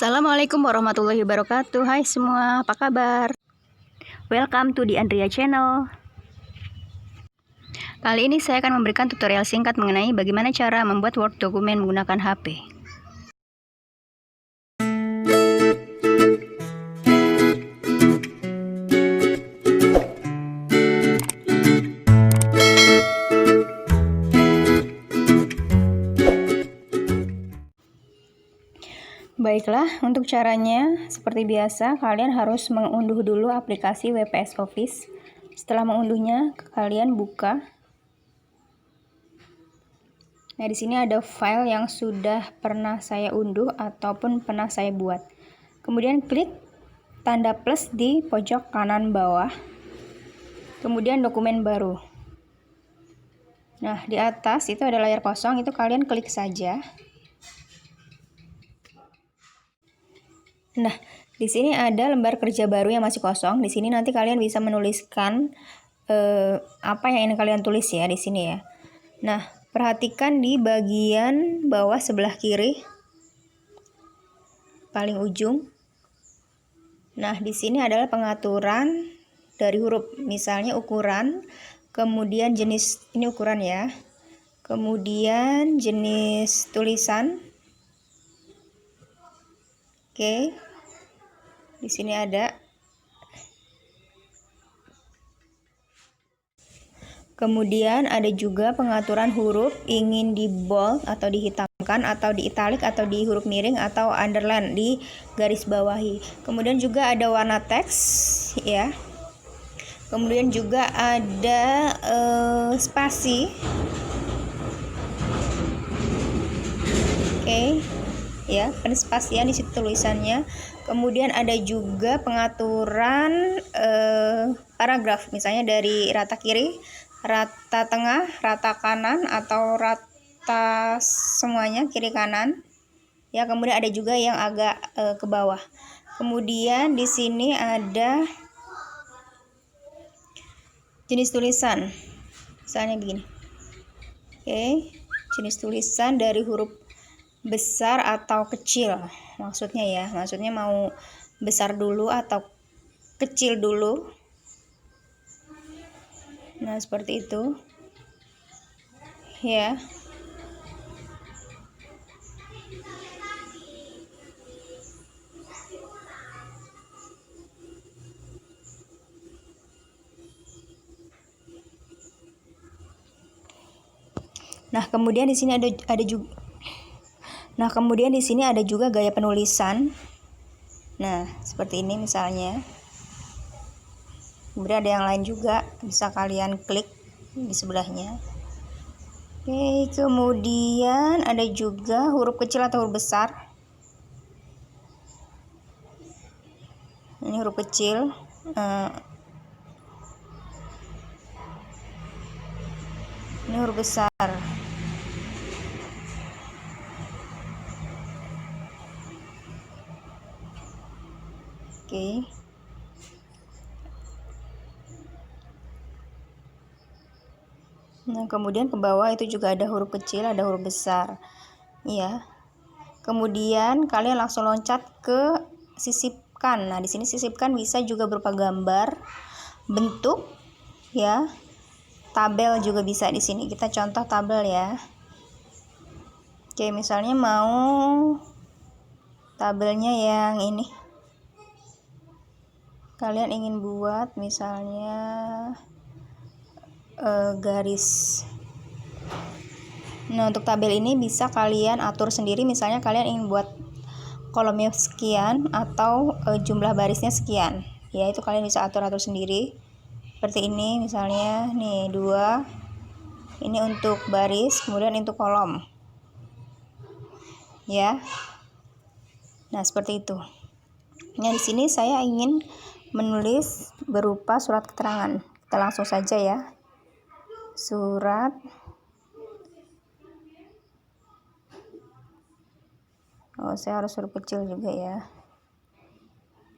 Assalamualaikum warahmatullahi wabarakatuh. Hai semua, apa kabar? Welcome to the Andrea Channel. Kali ini saya akan memberikan tutorial singkat mengenai bagaimana cara membuat Word dokumen menggunakan HP. Baiklah, untuk caranya seperti biasa kalian harus mengunduh dulu aplikasi WPS Office. Setelah mengunduhnya, kalian buka. Nah, di sini ada file yang sudah pernah saya unduh ataupun pernah saya buat. Kemudian klik tanda plus di pojok kanan bawah. Kemudian dokumen baru. Nah, di atas itu ada layar kosong, itu kalian klik saja. Nah, di sini ada lembar kerja baru yang masih kosong. Di sini nanti kalian bisa menuliskan apa yang ingin kalian tulis ya di sini ya. Nah, perhatikan di bagian bawah sebelah kiri paling ujung. Nah, di sini adalah pengaturan dari huruf, misalnya ukuran, kemudian jenis, ini ukuran ya. Kemudian jenis tulisan. Oke. Di sini ada. Kemudian ada juga pengaturan huruf, ingin di bold atau dihitamkan atau di italic atau di huruf miring atau underline di garis bawahi. Kemudian juga ada warna teks ya. Kemudian juga ada spasi. Oke. Ya, penspasian di situ tulisannya. Kemudian ada juga pengaturan paragraf, misalnya dari rata kiri, rata tengah, rata kanan, atau rata semuanya kiri kanan. Ya, kemudian ada juga yang agak ke bawah. Kemudian di sini ada jenis tulisan. Misalnya begini. Oke, jenis tulisan dari huruf besar atau kecil. Maksudnya ya, maksudnya mau besar dulu atau kecil dulu. Nah, seperti itu. Ya. Nah, kemudian di sini ada juga. Nah, kemudian di sini ada juga gaya penulisan. Nah, seperti ini misalnya. Kemudian ada yang lain juga, bisa kalian klik di sebelahnya. Oke, kemudian ada juga huruf kecil atau huruf besar. Ini huruf kecil. Ini huruf besar. Oke. Nah, kemudian ke bawah itu juga ada huruf kecil, ada huruf besar. Ya. Kemudian kalian langsung loncat ke sisipkan. Nah, di sini sisipkan bisa juga berupa gambar, bentuk, ya. Tabel juga bisa di sini. Kita contoh tabel ya. Oke, misalnya mau tabelnya yang ini. Kalian ingin buat misalnya garis. Nah, untuk tabel ini bisa kalian atur sendiri, misalnya kalian ingin buat kolomnya sekian atau jumlah barisnya sekian. Ya, itu kalian bisa atur-atur sendiri. Seperti ini misalnya, nih 2. Ini untuk baris, kemudian untuk kolom. Ya. Nah, seperti itu. Nah, di sini saya ingin menulis berupa surat keterangan. Kita langsung saja ya. Surat. Oh, saya harus huruf kecil juga ya.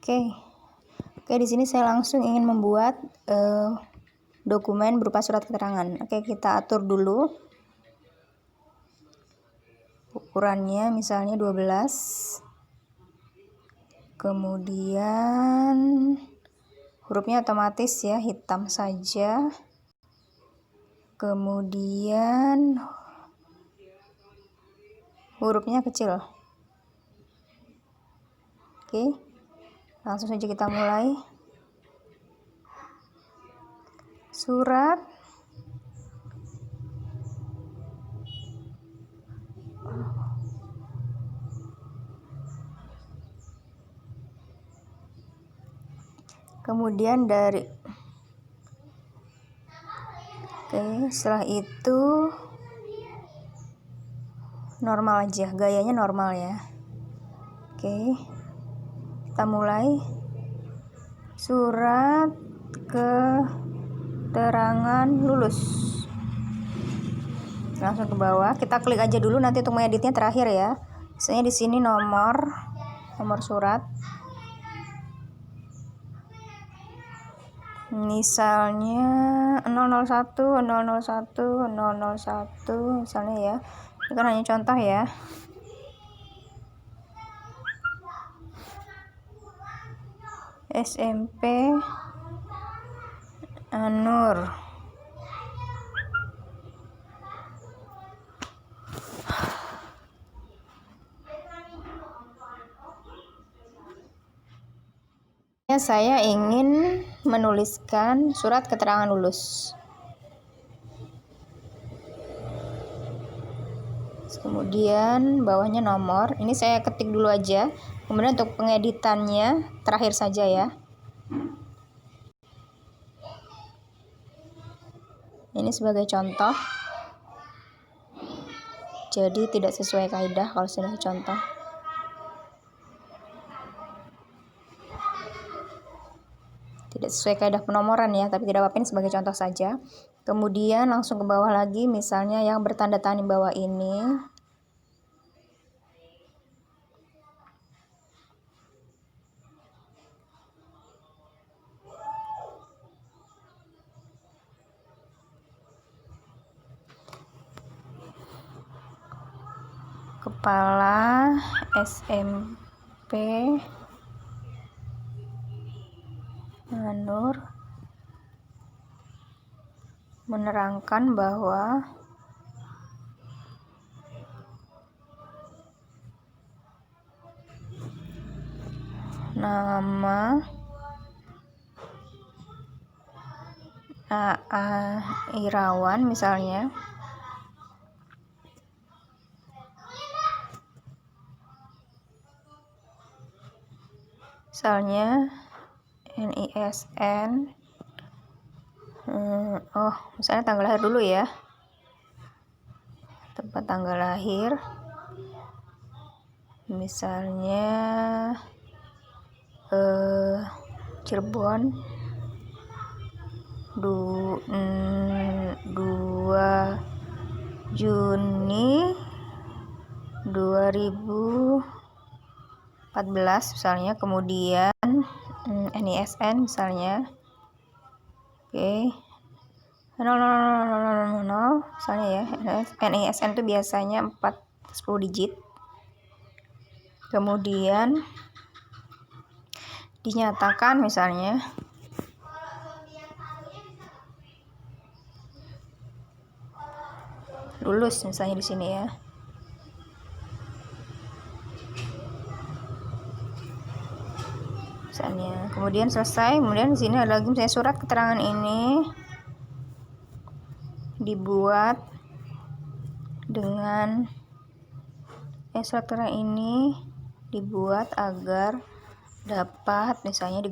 Oke, di sini saya langsung ingin membuat dokumen berupa surat keterangan. Oke, kita atur dulu ukurannya, misalnya 12. Kemudian hurufnya otomatis ya hitam saja. Kemudian hurufnya kecil. Oke, langsung saja kita mulai. Surat kemudian dari setelah itu normal aja, gayanya normal ya. Oke, kita mulai. Surat keterangan lulus. Langsung ke bawah, kita klik aja dulu nanti untuk mengeditnya terakhir ya. Misalnya di sini nomor surat. Misalnya 001 misalnya ya. Itu kan hanya contoh ya. SMP Anur. Saya ingin menuliskan surat keterangan lulus. Kemudian bawahnya nomor. Ini saya ketik dulu aja. Kemudian untuk pengeditannya terakhir saja ya. Ini sebagai contoh. Jadi tidak sesuai kaidah kalau sudah contoh. Tidak sesuai kaidah penomoran ya, tapi tidak apa-apa, ini sebagai contoh saja. Kemudian langsung ke bawah lagi, misalnya yang bertanda tangan di bawah ini. Kepala SMP Anur menerangkan bahwa nama AA Irawan misalnya NISN misalnya tanggal lahir dulu ya, tempat tanggal lahir misalnya Cirebon 2 Juni 2014 misalnya. Kemudian NISN misalnya oke 0000 misalnya ya. NISN itu biasanya 10 digit. Kemudian dinyatakan misalnya lulus misalnya di sini ya. Misalnya, kemudian selesai. Kemudian di sini ada lagi misalnya surat keterangan ini dibuat dengan surat keterangan ini dibuat agar dapat misalnya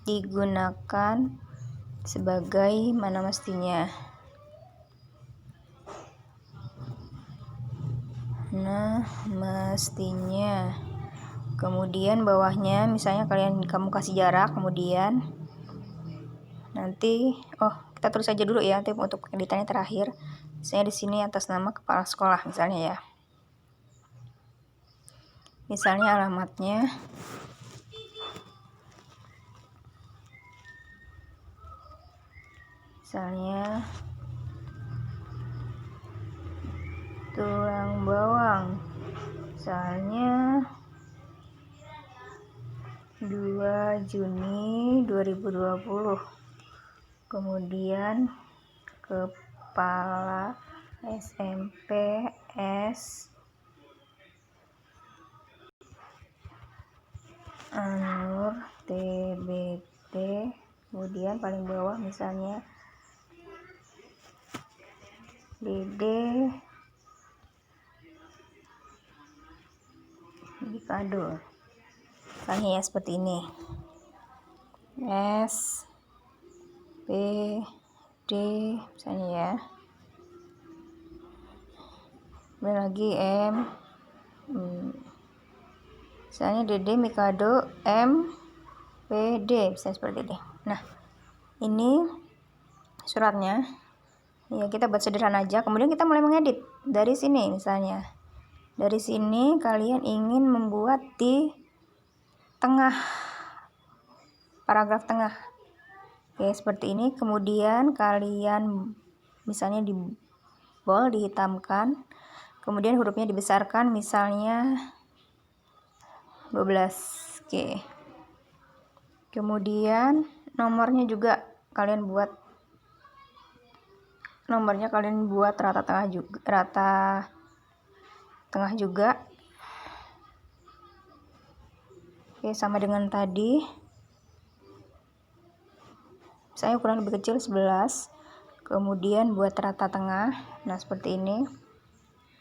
digunakan sebagai mana mestinya. Nah, mestinya. Kemudian bawahnya misalnya kamu kasih jarak, kemudian nanti kita tulis saja dulu ya, nanti untuk editannya terakhir. Misalnya di sini atas nama kepala sekolah misalnya ya. Misalnya alamatnya misalnya Tulang Bawang misalnya 2 Juni 2020. Kemudian Kepala SMP S Anur TBT. Kemudian paling bawah misalnya Dede Mikado, misalnya ya seperti ini. S P D misalnya ya. Kemudian lagi M, misalnya Dede Mikado M P D, bisa seperti ini. Nah, ini suratnya ya, kita buat sederhana aja. Kemudian kita mulai mengedit dari sini. Misalnya dari sini kalian ingin membuat di tengah, paragraf tengah, oke seperti ini. Kemudian kalian misalnya di bold, dihitamkan, kemudian hurufnya dibesarkan, misalnya 12. Oke, kemudian nomornya juga kalian buat, nomornya kalian buat rata tengah juga. Oke, sama dengan tadi, saya ukuran lebih kecil 11, kemudian buat rata tengah. Nah seperti ini,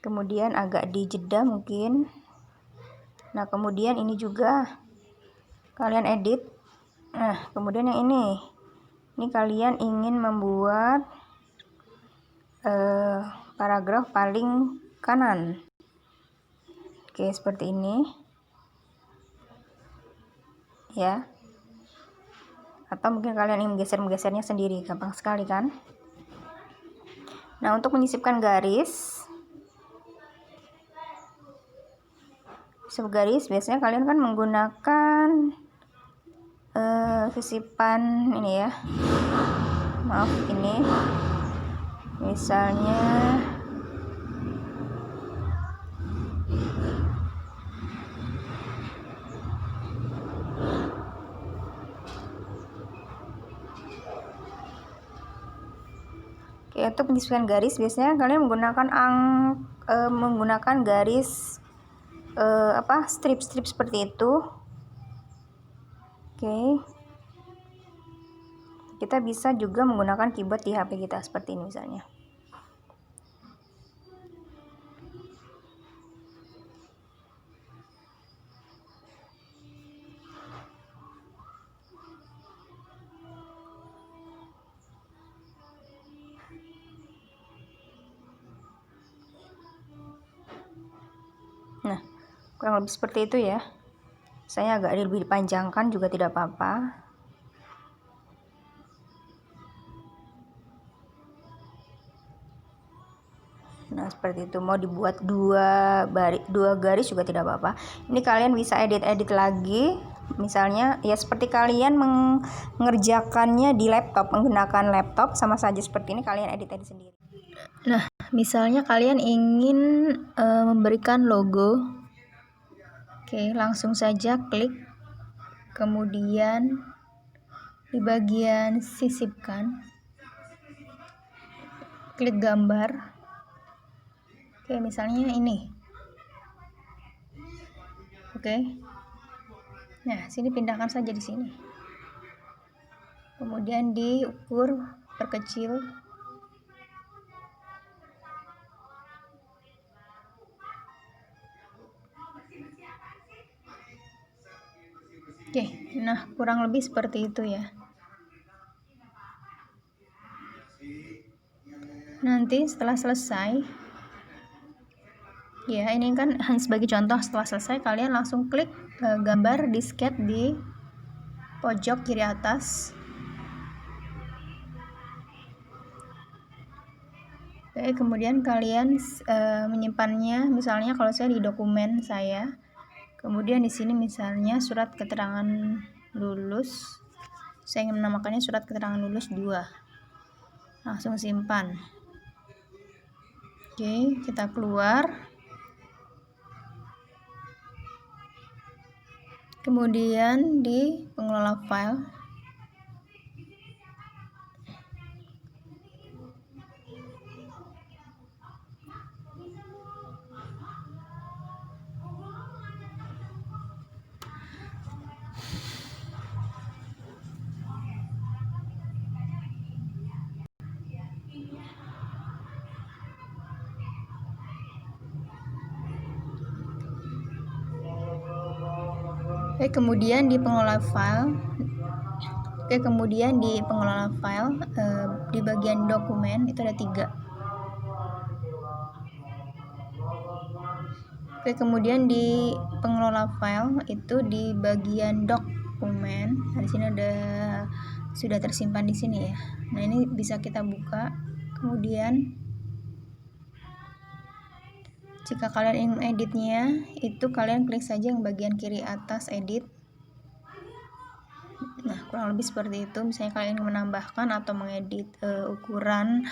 kemudian agak dijeda mungkin. Nah kemudian ini juga kalian edit. Nah kemudian yang ini kalian ingin membuat paragraf paling kanan. Oke seperti ini ya, atau mungkin kalian ingin menggesernya sendiri, gampang sekali kan. Nah untuk menyisipkan garis, garis biasanya kalian kan menggunakan sisipan ini ya, maaf ini misalnya oke, untuk menyisipkan garis biasanya kalian menggunakan garis strip-strip seperti itu. Oke, kita bisa juga menggunakan keyboard di HP kita seperti ini misalnya. Nah kurang lebih seperti itu ya. Saya agak lebih dipanjangkan juga tidak apa-apa. Nah seperti itu, mau dibuat dua garis juga tidak apa-apa. Ini kalian bisa edit lagi, misalnya ya seperti kalian mengerjakannya di laptop, menggunakan laptop, sama saja seperti ini, kalian edit sendiri. Nah misalnya kalian ingin memberikan logo, oke langsung saja klik, kemudian di bagian sisipkan, klik gambar. Oke, misalnya ini. Oke. Nah, sini pindahkan saja di sini. Kemudian diukur, perkecil. Oke, nah kurang lebih seperti itu ya. Nanti setelah selesai, ya ini kan hanya sebagai contoh, setelah selesai kalian langsung klik gambar disket di pojok kiri atas. Oke, kemudian kalian menyimpannya, misalnya kalau saya di dokumen saya, kemudian di sini misalnya surat keterangan lulus, saya ingin menamakannya surat keterangan lulus 2, langsung simpan. Oke, kita keluar. Kemudian di pengelola file, kemudian di pengelola file, di bagian dokumen itu ada 3. Kemudian di pengelola file itu di bagian dokumen. Nah, di sini ada sudah tersimpan di sini ya. Nah, ini bisa kita buka. Kemudian jika kalian ingin mengeditnya, itu kalian klik saja yang bagian kiri atas edit. Nah, kurang lebih seperti itu. Misalnya kalian ingin menambahkan atau mengedit ukuran,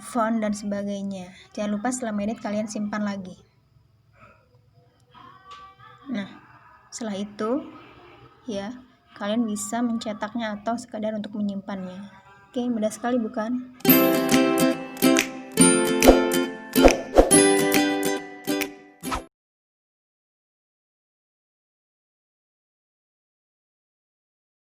font dan sebagainya. Jangan lupa setelah mengedit kalian simpan lagi. Nah, setelah itu ya, kalian bisa mencetaknya atau sekadar untuk menyimpannya. Oke, mudah sekali bukan?